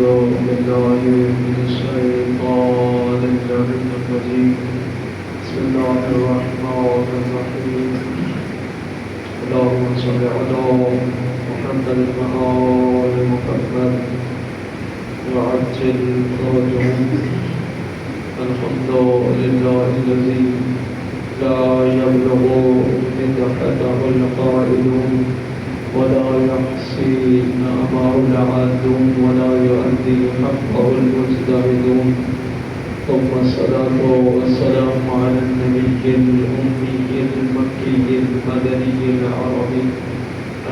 بالله من الشيطان اللعين الرجيم. بسم الله الرحمن الرحيم. اللهم صل على محمد وآل محمد وعجل فرجهم. الحمد لله الذي لا يبلغ مدحته القائلون ولا يحصي نعمه العادون ولا يؤدي حقه المجتهدون. ثم الصلاة والسلام على النبي الأمي المكي المدني العربي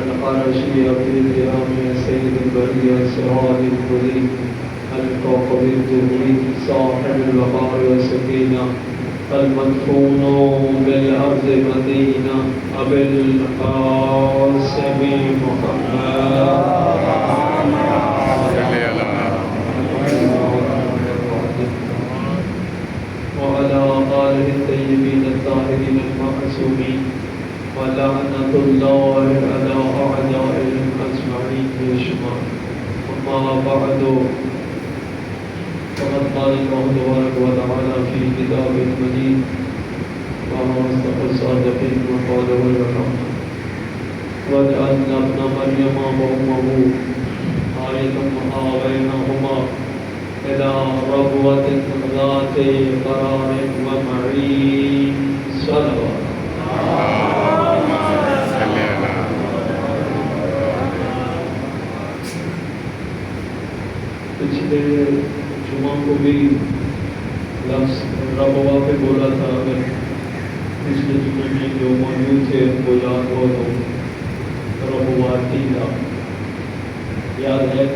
القرشي في الكرام سيد البرية سراج المنير الكوكب الدري صاحب الوقار والسكينة المدفون بالأرض مدينة أبي القاسم محمد وعلى آله الطيبين الطاهرين المعصومين ولعنة الله على أعدائهم أجمعين بشمال. أما بعد فقد قال الله تبارك وتعالى في كتابه المجيد وهو أصدق الصادقين وقوله الحق وجعلنا ابن مريم وأمه آية وآويناهما إلى ربوة ذات قرار ومعين. صلوات. پچھلے جمعہ کو بھی لفظ ربوہ پہ بولا تھا. اگر پچھلے جمعے میں جو موجود تھے ان کو یاد ہو تو ربوہ تیلا یاد ہے.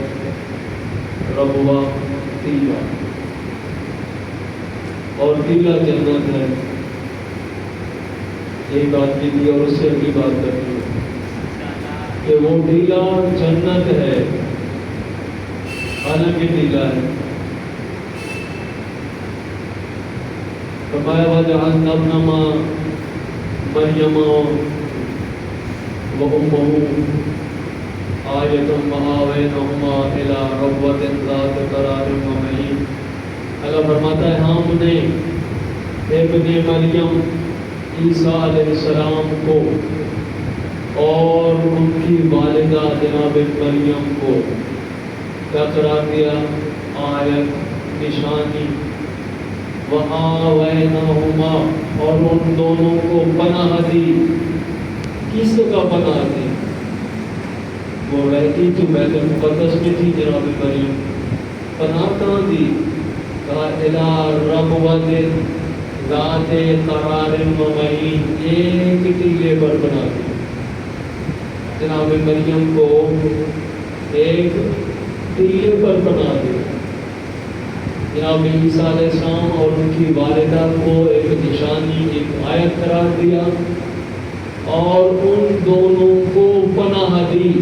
ربوہ تیلا اور تیلا جنت ہے. ایک بات کی تھی اور اس سے اگلی بات کرنی ہے کہ وہ تیلا جنت ہے حالانکہ تیلا ہے. فرمایا وجعلنا ابن مریم وامہ آیۃ وآوینہما الی ربوۃ ذات قرار ومعین. اللہ فرماتا ہے ہم نے ابن مریم عیسیٰ علیہ السلام کو اور ان کی والدہ جناب مریم کو کیا قرار دیا؟ آیت، نشانی. وآوینہما اور ان دونوں کو پناہ دی. کس کا پناہ دی؟ وہ رہتی تو بیت المقدس میں تھی جناب مریم. پناہ کہاں دی؟ کہا الی ربوۃ ذات قرار ومعین. ایک ٹیلے پر بنا دی جناب مریم کو. ایک ٹیلے پر بنا دی. جناب عیسیٰ علیہ السلام اور ان کی والدہ کو ایک نشانی، ایک آیت قرار دیا اور ان دونوں کو پناہ دی.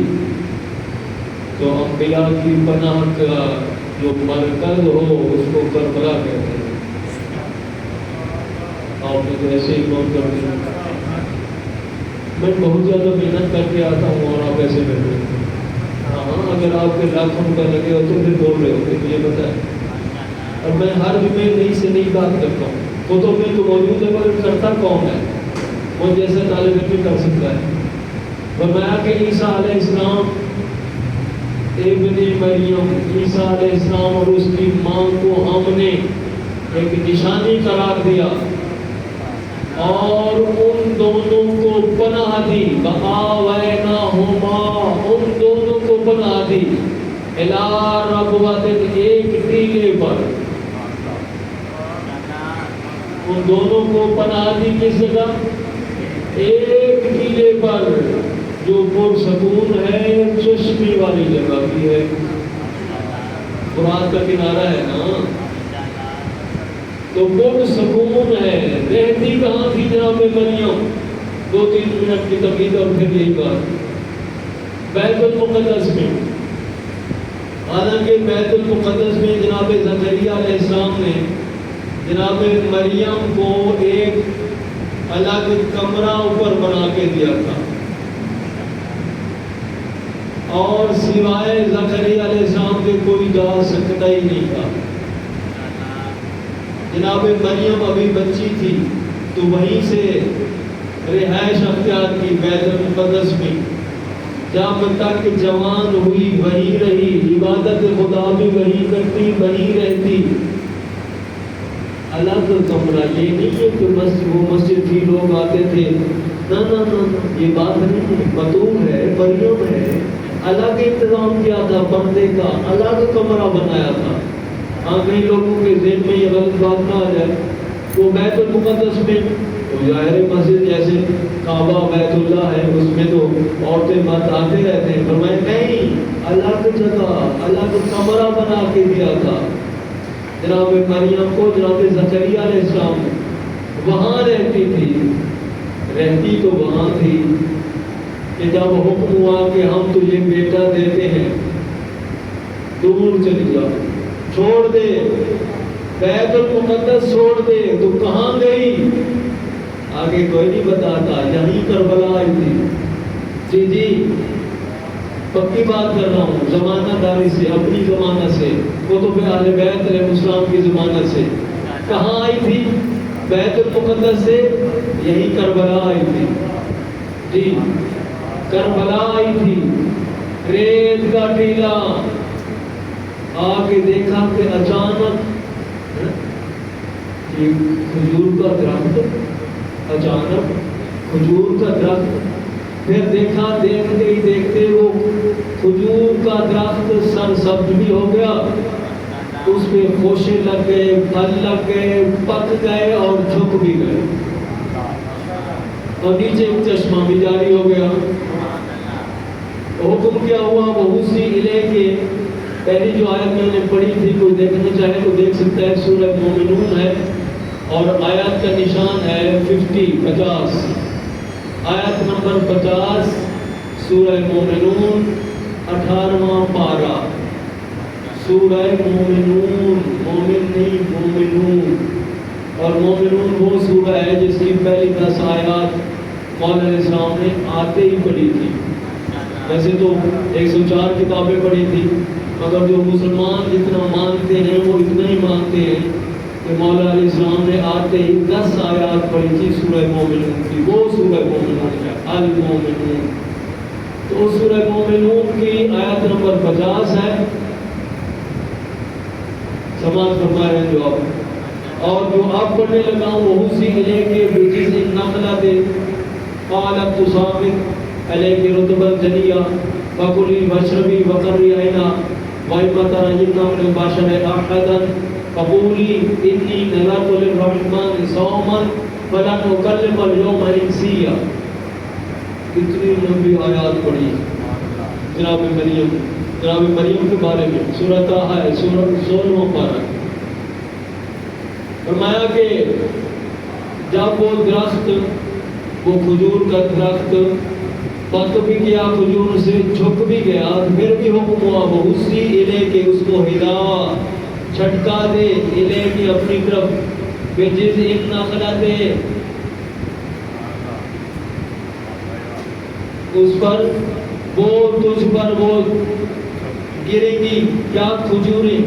تو انبیاء کی پناہ کا جو مرکز ہو اس کو کربلا کہتے ہیں. آپ نے تو ایسے ہی نوٹ کر دیا. میں بہت زیادہ محنت کر کے آتا ہوں اور آپ ایسے بیٹھے ہیں. ہاں اگر آپ کے لاکھوں روپے لگے ہو تو پھر بول رہے ہو کہ یہ بتائیں. اور میں ہر جمعے نئی سے نئی بات کرتا ہوں. کتب میں تو موجود ہے مگر کرتا کون ہے؟ وہ جیسے طالب علم کر سکتا ہے. فرمایا کہ عیسیٰ علیہ السلام ابن مریم عیسیٰ علیہ السلام اور اس کی ماں کو ہم نے ایک نشانی قرار دیا اور ان دونوں کو پناہ دی. وآوینہما ان دونوں کو پناہ دی الی ربوۃ ایک ٹیلے پر. ان دونوں کو پناہ دی کس جگہ؟ ایک ٹیلے پر جو پرسکون ہے، چشمے والی جگہ بھی ہے. فرات کا کنارہ ہے نا تو پرسکون ہے. رہتی کہاں تھی جناب مریم؟ 2-3 منٹ کی تقید اور پھر یہی بات بیت المقدس میں. حالانکہ بیت المقدس میں جناب زکریا علیہ السلام نے جناب مریم کو ایک الگ کمرہ اوپر بنا کے دیا تھا. اور سوائے زکریا علیہ السلام آگے کوئی جا سکتا ہی نہیں تھا۔ جناب مریم ابھی بچی تھی تو وہیں سے رہائش اختیار کی بیت المقدس میں، جب تک جوان ہوئی وہیں رہی، عبادت خدا بھی وہیں کرتی وہیں رہتی۔ الگ کمرہ، یہ نہیں ہے کہ بس وہ مسجد ہی لوگ آتے تھے، نہ نہ نہ، یہ بات نہیں ہے۔ بطول ہے، مریم ہے، الگ انتظام کیا تھا پردے کا، الگ کمرہ بنایا تھا۔ ہاں کئی لوگوں کے ذہن میں یہ غلط بات نہ آ جائے، وہ بیت المقدس میں ظاہر مسجد جیسے کعبہ بیت اللہ ہے، اس میں تو عورتیں مرد آتے رہتے ہیں، فرمایا نہیں، الگ جگہ الگ کمرہ بنا کے دیا تھا۔ جناب مریم کو جناب زکریا علیہ السلام وہاں رہتی تھی، رہتی تو وہاں تھی کہ جب حکم ہوا کہ ہم تجھے بیٹا دیتے ہیں، دور چلی جا، چھوڑ دے بیت المقدس، چھوڑ دے۔ تو کہاں گئی؟ آگے کوئی نہیں بتاتا، یہیں کربلا آئی تھی۔ جی پکی بات کر رہا ہوں زمانہ داری سے، اپنی زمانہ سے، کتب اہل بیت علیہ السلام کی زمانہ سے۔ کہاں آئی تھی؟ بیت المقدس سے یہی کربلا آئی تھی۔ جی کربلا آئی تھی، ریت کا ٹیلا، آگے دیکھا کہ اچانک کھجور کا درخت، اچانک کھجور کا درخت، پھر دیکھا دیکھتے ہی دیکھتے وہ کھجور کا درخت سر سبز بھی ہو گیا، اس پہ خوشے لگ گئے، پھل لگ گئے، پک گئے اور جھک بھی گئے، اور نیچے ایک چشمہ بھی جاری ہو گیا۔ حکم کیا ہوا؟ وحوسی الہ کے پہلی جو آیت میں نے پڑھی تھی، کوئی دیکھنا چاہے تو دیکھ سکتا ہے، سورہ مومنون ہے اور آیات کا نشان ہے 50 آیت نمبر 50 سورہ مومنون 18واں پارہ، سورہ مومنون، مومن نہیں مومنون، اور مومنون وہ سورہ ہے جس کی پہلی 10 آیات مولا علیہ السلام نے آتے ہی پڑھی تھی۔ ویسے تو 104 کتابیں پڑھی تھی، مگر جو مسلمان جتنا مانتے ہیں وہ اتنا ہی مانتے ہیں کہ مولا علیہ السلام نے آتے ہی 10 آیات پڑھی تھی سورہ مومنون کی، وہ سورہ مومنون ہے، المومنون۔ تو سورہ مومنون کی آیت نمبر 50 ہے، سماعت فرما رہے ہیں جو آپ، اور جو آپ پڑھنے لگا ہوں وحوسی الہ کے بجز النخلۃ قالت تصابق علیک رطبا جنیا فکلی واشربی وقرری عینا وإما ترین من البشر أحدا فقولی انی نذرت للرحمن صوما فلن أكلم اليوم إنسیا۔ اتنی لمبی آیات پڑھی جناب مریم کے بارے میں، سورہ طٰہٰ ہے، سورہ 16واں پارہ۔ فرمایا کہ جب وہ درخت، وہ کھجور کا درخت پک بھی گیا، کھجور سے جھک بھی گیا، پھر بھی حکم ہوا وحوسی الہ کے اس کو ہلا، چھٹکا دے الہ کی اپنی طرف، بجز النخلۃ، اس پر وہ تجھ پر وہ گریں گی کیا کھجوریں،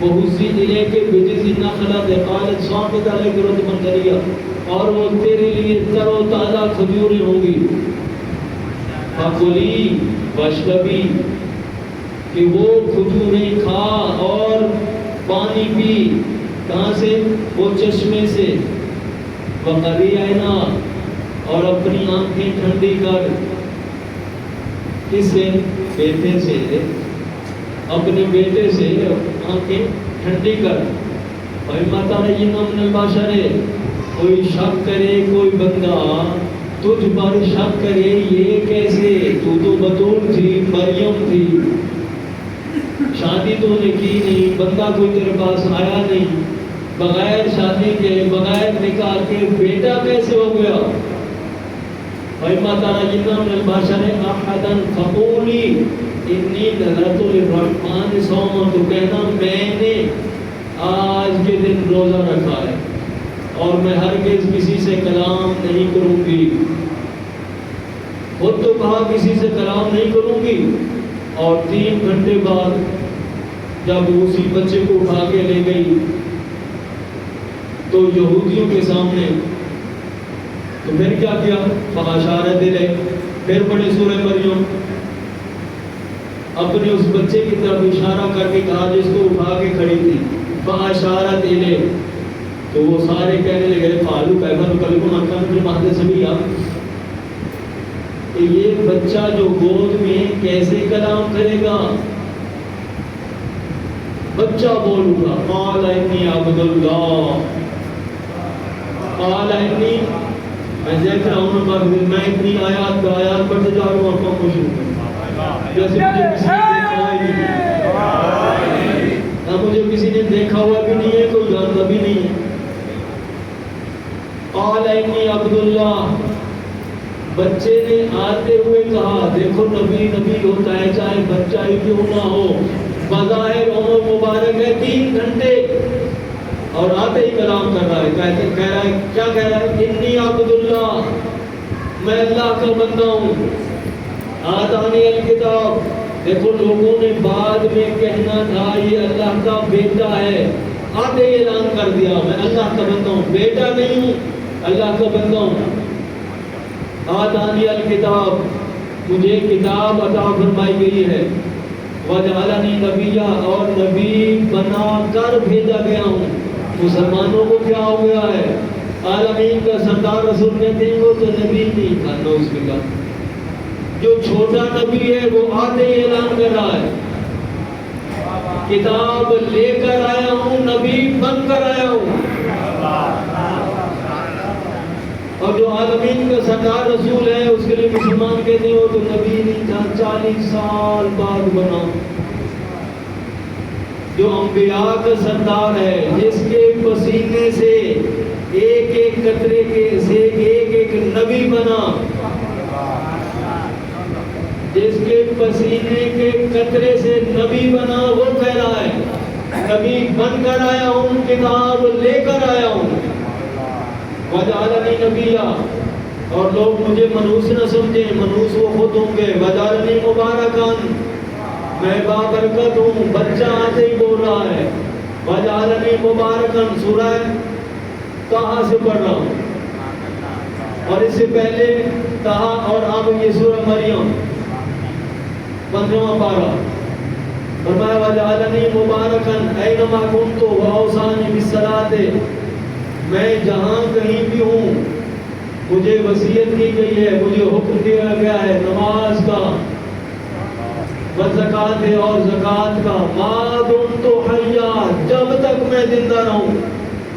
وحوسی الہ کے بجز النخلۃ قالت صامت علیک رطبا جنیا، اور وہ تیرے لیے تر و تازہ کھجوریں ہوں گی، فکلی واشربی، کہ وہ کھجوریں کھا اور پانی پی، کہاں سے؟ وہ چشمے سے، وقرری عینا، اور اپنی آنکھیں ٹھنڈی کر، کس سے؟ بیٹے سے، اپنے بیٹے سے آنکھیں ٹھنڈی کر۔ وإما ترین من البشر، کوئی شک کرے کوئی بندہ تجھ پر شک کرے، یہ کیسے؟ تو بطول تھی، مریم تھی، شادی تو نے کی نہیں، بندہ کوئی تیرے پاس آیا نہیں، بغیر شادی کے بغیر نکاح کے بیٹا کیسے ہو گیا؟ وإما ترین من البشر أحدا فقولی انی نذرت للرحمن صوما، تو کہنا میں نے آج کے دن روزہ رکھا ہے اور میں ہرگز کسی سے کلام نہیں کروں گی، خود تو کہا کسی سے کلام نہیں کروں گی، اور 3 گھنٹے بعد جب اسی بچے کو اٹھا کے لے گئی تو یہودیوں کے سامنے، تو پھر کیا کیا؟ فاشارت الیہ، پھر پڑھی سورہ مریم، اپنے اس بچے کی طرف اشارہ کر کے کہا جس کو اٹھا کے کھڑی تھی، فاشارت الیہ، تو وہ سارے کہنے لگے فالو پیغمبر کلم مکان کے مہد سبیا، کہ یہ بچہ جو گود میں کیسے کلام کرے گا؟ بچہ بول اٹھا، قال انی عبد اللہ، قال انی، میں دیکھ رہا ہوں میں اتنی آیات پڑھتے جا رہا ہوں، آپ کو خوش ہوں جیسے مجھے کسی نے دیکھا ہی نہیں، نہ مجھے کسی نے دیکھا ہوا بھی نہیں ہے، کوئی جانتا بھی نہیں ہے۔ قال انی عبد اللہ، بچے نے آتے ہوئے کہا، دیکھو نبی ہوتا ہے چاہے بچہ ہی کیوں نہ ہو، بظاہر عمر مبارک ہے 3 گھنٹے، اور آتے ہی کلام کر رہا ہے، کہہ رہا ہے، کیا کہہ رہا ہے؟ انی عبد اللہ، میں اللہ کا بندہ ہوں، آتانی الکتاب، دیکھو لوگوں نے بعد میں کہنا تھا یہ اللہ کا بیٹا ہے، آتے ہی اعلان کر دیا میں اللہ کا بندہ ہوں، بیٹا نہیں ہوں، اللہ کا بندہ ہوں۔ آتانی الکتاب، مجھے کتاب عطا فرمائی گئی ہے، وجعلنی نبیّا، اور نبی بنا کر بھیجا گیا ہوں۔ مسلمانوں کو کیا ہو گیا ہے؟ عالمین کا سردار رسول کہتے ہیں وہ تو نبی نہیں تھا، نعوذ باللہ، جو چھوٹا نبی ہے وہ آتے ہی اعلان کر رہا ہے کتاب لے کر آیا ہوں، نبی بن کر آیا ہوں، اور جو عالمین کا سردار رسول ہے اس کے لیے مسلمان کہتے ہیں وہ تو نبی نہیں تھا، 40 سال بعد بنا۔ جو انبیاء کا سردار ہے، جس کے پسینے سے ایک ایک قطرے سے ایک ایک نبی بنا، جس کے پسینے کے قطرے سے نبی بنا، وہ کہہ رہا ہے نبی بن کر آیا ہوں، کتاب لے کر آیا ہوں، وجعلنی نبیّا، اور لوگ مجھے منحوس نہ سمجھیں، منحوس وہ خود ہوں گے، وجعلنی مبارکان، میں بابرکت ہوں، بچہ آتے ہی بول رہا ہے، وجعلنی مبارکان، سورہ طٰہٰ سے پڑھ رہا ہوں، اور اس سے پہلے طٰہٰ، اور اب یہ سورہ مریم 15واں پارہ، فرمایا وجعلنی مبارکان اینما کنت واوصانی بالصلاۃ، میں جہاں کہیں بھی ہوں مجھے وصیت کی گئی ہے، مجھے حکم دیا گیا ہے نماز کا، والزکوٰۃ، اور زکوٰۃ کا، ما دمت حیا، جب تک میں زندہ رہوں،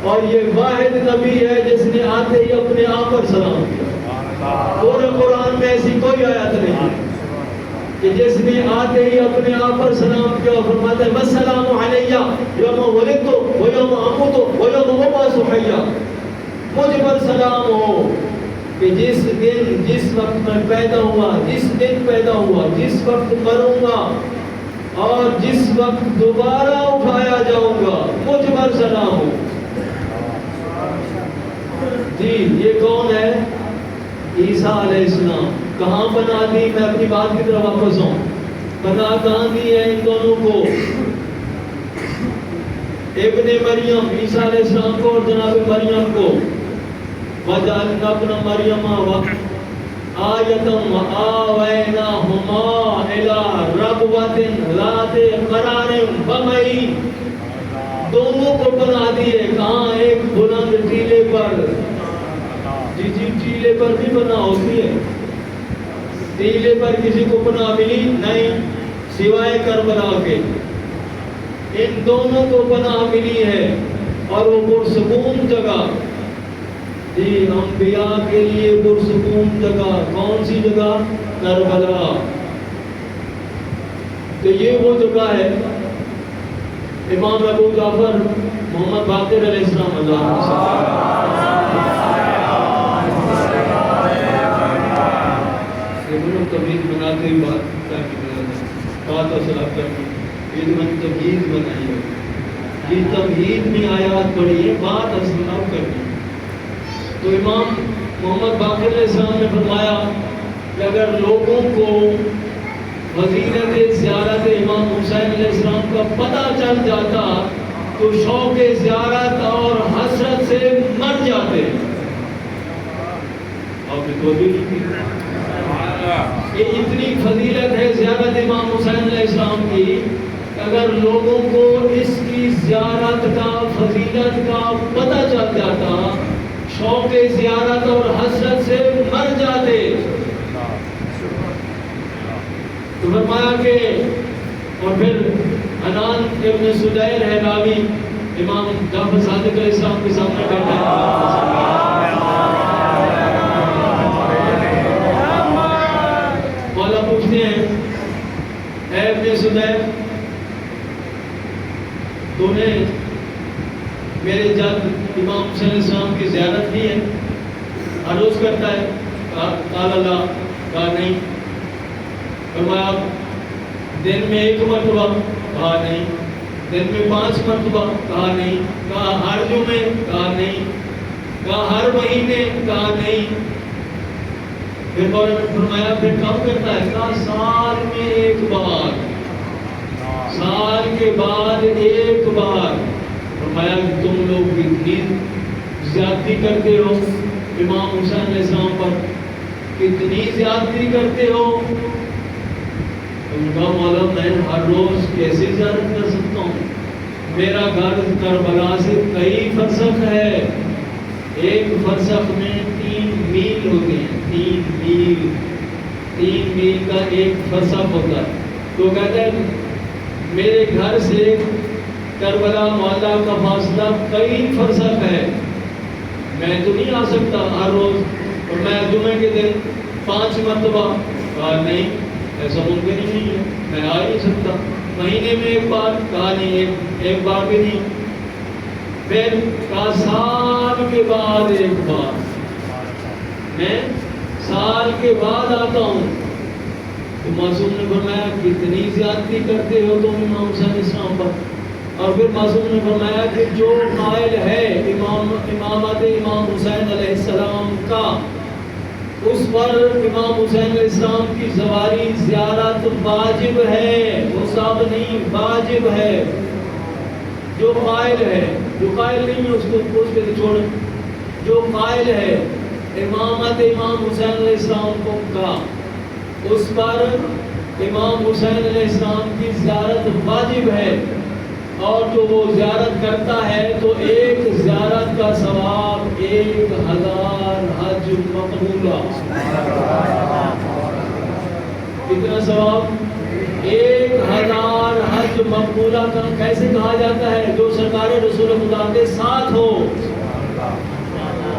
اور یہ واحد نبی ہے جس نے آتے ہی اپنے آپ پر سلام کیا۔ پورے قرآن میں ایسی کوئی آیت نہیں کہ جس نے آتے ہی اپنے آپ پر سلام کیا، فرماتا ہے والسلام علیہ یوم ولدت ویوم اموت ویوم ابعث حیا، مجھ پر سلام ہو کہ جس دن، جس وقت میں پیدا ہوا، جس دن پیدا ہوا، جس وقت مروں گا، اور جس وقت دوبارہ اٹھایا جاؤں گا، مجھ پر سلام ہو۔ جی یہ کون ہے؟ عیسیٰ علیہ السلام۔ کہاں بنا دی؟ میں اپنی بات کی طرف واپس ہوں، بنا کہاں دی ہے ان دونوں کو؟ ابن مریم، عیسیٰ علیہ السلام کو اور جناب مریم کو، وَجَعَلْنَا ابْنَ مَرْيَمَ آیَةً وَآوَيْنَاهُمَا إِلَىٰ رَبْوَةٍ ذَاتِ قَرَارٍ وَمَعِينٍ، دونوں کو بنا دیے، کہاں؟ ایک بلند ٹیلے پر، جی ٹیلے پر بھی بنا ہوتی ہے، ٹیلے پر کسی کو بنا ملی نہیں سوائے کربلا کے، ان دونوں کو بنا ملی ہے، اور وہ پرسکون جگہ، جی انبیاء کے لیے پرسکون جگہ، کون سی جگہ؟ کربلا۔ تو یہ وہ جگہ ہے، امام ابو جعفر محمد باقر علیہ السلام، تمیز بناتے ہی بات اصلاح کرنی، یہ جو میں نے تمیز بنائی ہے، یہ تمہید میں آیات پڑھی ہے، بات اصلاح کرنی۔ تو امام محمد باقر علیہ السلام نے فرمایا کہ اگر لوگوں کو فضیلت زیارت امام حسین علیہ السلام کا پتہ چل جاتا تو شوق زیارت اور حسرت سے مر جاتے. آپ نے تو بھی یہ اتنی فضیلت ہے زیارت امام حسین علیہ السلام کی. اگر لوگوں کو اس کی زیارت کا فضیلت کا پتہ چل جاتا شوق زیارت اور حسرت سے مر جاتے. تو فرمایا کہ اور پھر حنان ابن سدیر ہے راوی امام جعفر صادق علیہ السلام کے سامنے بیٹھا ہے. مولا پوچھتے ہیں اے ابن سدیر تو نے میرے جد امام حسین علیہ السلام کی زیارت کی ہے ہر روز کرتا ہے؟ قال اللہ کہا نہیں. فرمایا دن میں 1 مرتبہ؟ کہا نہیں. دن میں 5 مرتبہ؟ کہا نہیں. کہا ہر جمعے؟ کہا نہیں. کہا ہر مہینے؟ کہا نہیں. پھر فرمایا پھر کب کرتا ہے؟ کہا سال میں 1 بار. سال کے بعد 1 بار. فرمایا کہ تم لوگ کتنی زیادتی کرتے ہو امام حسین علیہ السلام پر, کتنی زیادتی کرتے ہو. ان کا مولا میں ہر روز کیسے زیارت کر سکتا ہوں؟ میرا گھر کربلا سے کئی فرسخ ہے. 1 فرسخ میں 3 میل ہوتے ہیں. 3 میل کا 1 فرسخ ہوتا ہے. تو کہتے ہیں میرے گھر سے کربلا مولا کا فاصلہ کئی فرسخ ہے. میں تو نہیں آ سکتا ہر روز. اور میں جمعے کے دن 5 مرتبہ؟ کہا نہیں, ایسا ممکن ہی نہیں ہے, میں آ نہیں سکتا. مہینے میں 1 بار؟ کہا نہیں, ایک بار بھی نہیں. پھر کہا سال کے بعد 1 بار. میں سال کے بعد آتا ہوں. تو معصوم نے فرمایا کتنی زیادتی کرتے ہو تم امام حسین علیہ السلام پر. اور پھر معصوم نے فرمایا کہ جو قائل ہے امامت امام حسین علیہ السلام کا, اس پر امام حسین علیہ السلام کی زواری زیارت واجب ہے, مستحب نہیں واجب ہے. جو قائل ہے, جو قائل نہیں ہے اس کو پوچھ کے چھوڑ. جو قائل ہے امامت امام حسین علیہ السلام کو کا, اس پر امام حسین علیہ السلام کی زیارت واجب ہے. اور جو وہ زیارت کرتا ہے تو 1 زیارت کا ثواب 1000 حج مقبولہ. کتنا ثواب؟ 1000 حج مقبولہ. کا کیسے کہا جاتا ہے؟ جو سرکار رسول خدا کے ساتھ ہو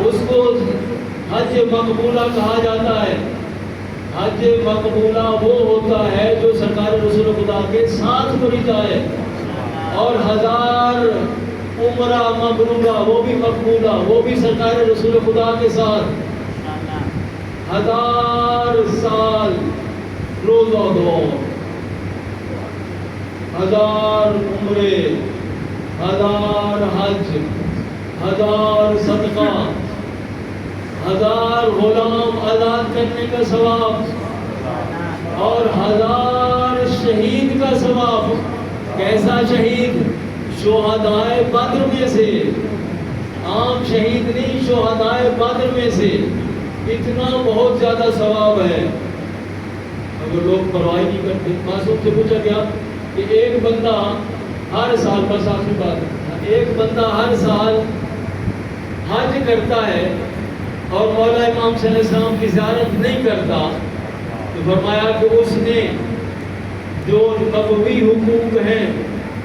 اس کو حج مقبولہ کہا جاتا ہے. حج مقبولہ وہ ہوتا ہے جو سرکار رسول خدا کے ساتھ پڑھی جائے. اور 1000 عمرہ مبرورہ وہ بھی مقبولہ, وہ بھی سرکار رسول خدا کے ساتھ. 1000 سال روزہ دور, 1000 عمرے, 1000 حج, 1000 صدقہ, 1000 غلام آزاد کرنے کا ثواب, اور 1000 شہید کا ثواب. کیسا شہید؟ شہدائے بدر میں سے, عام شہید نہیں, شہدائے بدر میں سے. اتنا بہت زیادہ ثواب ہے. اگر لوگ پرواہ نہیں کرتے. معصوم سے پوچھا گیا کہ ایک بندہ ہر سال, بس آخری بات, ایک بندہ ہر سال حج کرتا ہے اور مولا امام صلی اللہ علیہ وسلم کی زیارت نہیں کرتا, تو فرمایا کہ اس نے جو نبوی حقوق ہیں,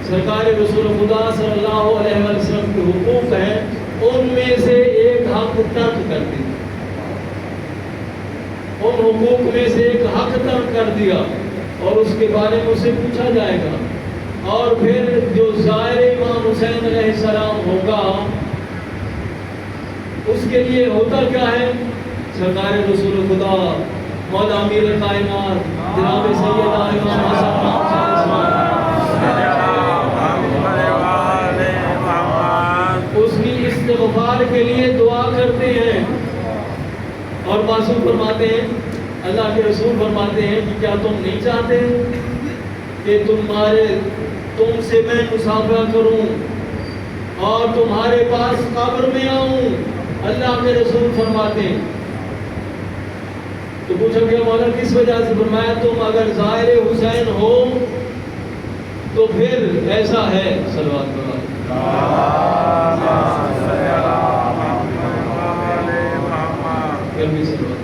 سرکار رسول خدا صلی اللہ علیہ وسلم کے حقوق ہیں, ان میں سے 1 حق ترک کر دیا. ان حقوق میں سے 1 حق ترک کر دیا, اور اس کے بارے میں اسے پوچھا جائے گا. اور پھر جو زائر امام حسین علیہ السلام ہوگا اس کے لیے ہوتا کیا ہے؟ سرکار رسول خدا مولا امیر کائنات جناب سیدنا امام حسن اس کی استغفار کے لیے دعا کرتے ہیں. اور معصوم فرماتے ہیں, اللہ کے رسول فرماتے ہیں کہ کیا تم نہیں چاہتے کہ تم سے میں مصافحہ کروں اور تمہارے پاس قبر میں آؤں. اللہ کے رسول فرماتے ہیں. تو پوچھا کہ مولا کس وجہ سے؟ فرمایا تم اگر زائر حسین ہو تو پھر ایسا ہے. صلوات پڑھو. گرمی صلوات.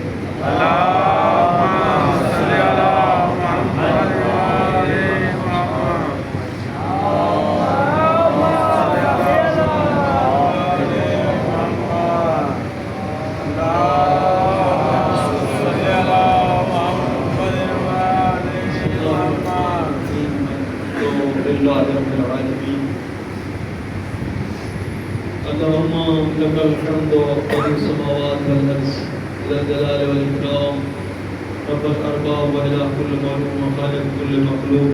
اللهم لك الحمد رب السماوات والارض ذا الجلال والاكرام رب الارباب واله كل مخلوق وخالق كل مخلوق